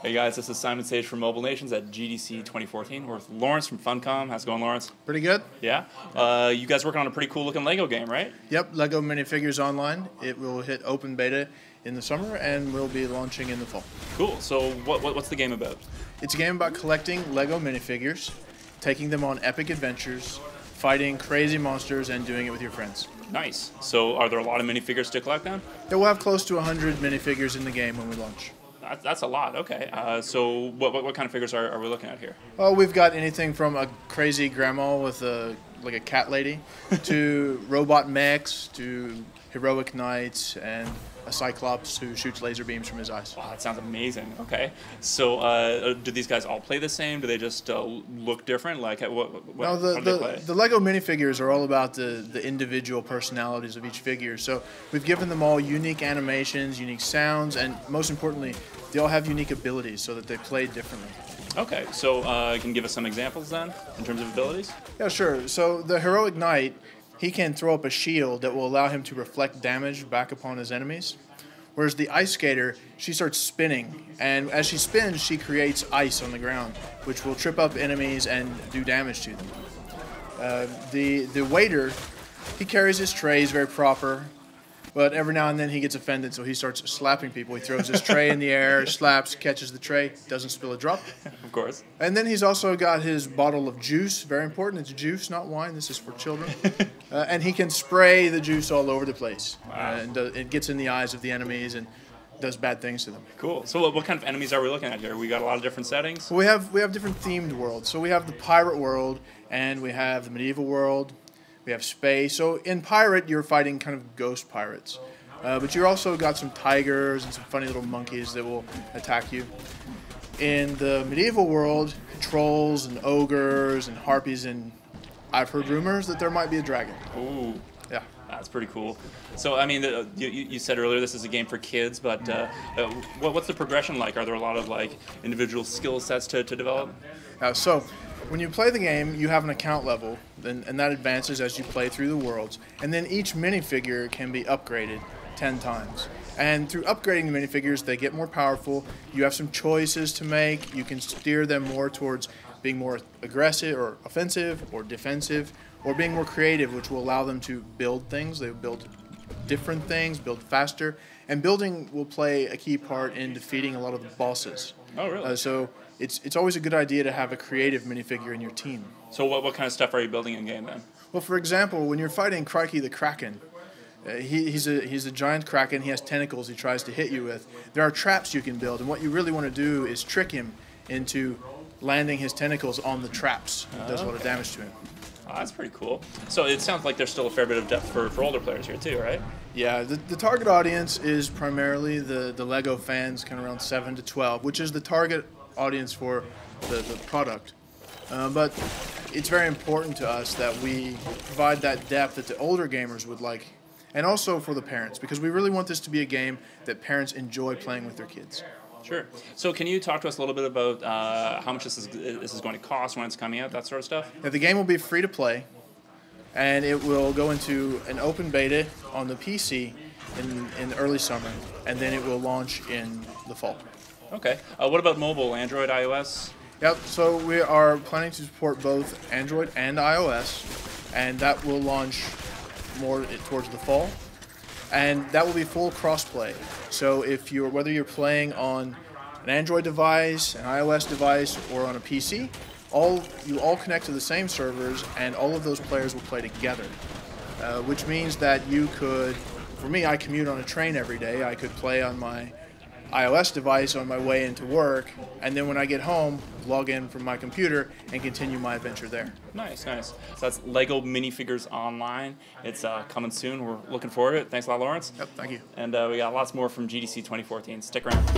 Hey guys, this is Simon Sage from Mobile Nations at GDC 2014. We're with Lawrence from Funcom. How's it going, Lawrence? Pretty good. Yeah? You guys working on a pretty cool looking Lego game, right? Yep, Lego Minifigures Online. It will hit open beta in the summer and will be launching in the fall. Cool. So what's the game about? It's a game about collecting Lego minifigures, taking them on epic adventures, fighting crazy monsters, and doing it with your friends. Nice. So are there a lot of minifigures to collect then? Yeah, we'll have close to 100 minifigures in the game when we launch. That's a lot. Okay. So what kind of figures are we looking at here? Oh, we've got anything from a crazy grandma with like a cat lady to robot mechs to heroic knights and a cyclops who shoots laser beams from his eyes. Wow, that sounds amazing. Okay. So do these guys all play the same? Do they just look different? Like how do they play? The Lego minifigures are all about the individual personalities of each figure. So we've given them all unique animations, unique sounds, and most importantly, they all have unique abilities so that they play differently. Okay, so can you give us some examples then, in terms of abilities? Yeah, sure. So the heroic knight, he can throw up a shield that will allow him to reflect damage back upon his enemies. Whereas the ice skater, she starts spinning, and as she spins, she creates ice on the ground, which will trip up enemies and do damage to them. The waiter, he carries his trays very proper, but every now and then he gets offended, so he starts slapping people. He throws his tray in the air, slaps, catches the tray, doesn't spill a drop. Of course. And then he's also got his bottle of juice, very important. It's juice, not wine. This is for children. And he can spray the juice all over the place. Wow. And it gets in the eyes of the enemies and does bad things to them. Cool. So what kind of enemies are we looking at here? We got a lot of different settings? We have different themed worlds. So we have the pirate world, and we have the medieval world. We have space. So in pirate, you're fighting kind of ghost pirates. But you also got some tigers and some funny little monkeys that will attack you. In the medieval world, trolls and ogres and harpies, and I've heard rumors that there might be a dragon. Ooh. Yeah. That's pretty cool. So, I mean, you said earlier this is a game for kids, but what's the progression like? Are there a lot of like individual skill sets to develop? So when you play the game, you have an account level, and that advances as you play through the worlds. And then each minifigure can be upgraded 10 times. And through upgrading the minifigures, they get more powerful. You have some choices to make. You can steer them more towards being more aggressive or offensive or defensive, or being more creative, which will allow them to build things. They build different things, build faster, and building will play a key part in defeating a lot of the bosses. Oh, really? So it's always a good idea to have a creative minifigure in your team. So what kind of stuff are you building in game then? Well, for example, when you're fighting Crikey the Kraken, he's a giant kraken. He has tentacles he tries to hit you with. There are traps you can build, and what you really want to do is trick him into landing his tentacles on the traps. It does a lot of damage to him. Oh, that's pretty cool. So it sounds like there's still a fair bit of depth for older players here too, right? Yeah, the target audience is primarily the Lego fans, kind of around 7 to 12, which is the target audience for the product. But it's very important to us that we provide that depth that the older gamers would like, and also for the parents, because we really want this to be a game that parents enjoy playing with their kids. Sure. So can you talk to us a little bit about how much this is going to cost, when it's coming out, that sort of stuff? Yeah, the game will be free to play, and it will go into an open beta on the PC in early summer, and then it will launch in the fall. Okay. What about mobile, Android, iOS? Yep, so we are planning to support both Android and iOS, and that will launch more towards the fall. And that will be full crossplay. So whether you're playing on an Android device, an iOS device, or on a PC, you all connect to the same servers, and all of those players will play together. Which means that you could, for me, I commute on a train every day. I could play on my iOS device on my way into work, and then when I get home, log in from my computer and continue my adventure there. Nice, nice. So that's Lego Minifigures Online. It's coming soon. We're looking forward to it. Thanks a lot, Lawrence. Yep, thank you. And we got lots more from GDC 2014. Stick around.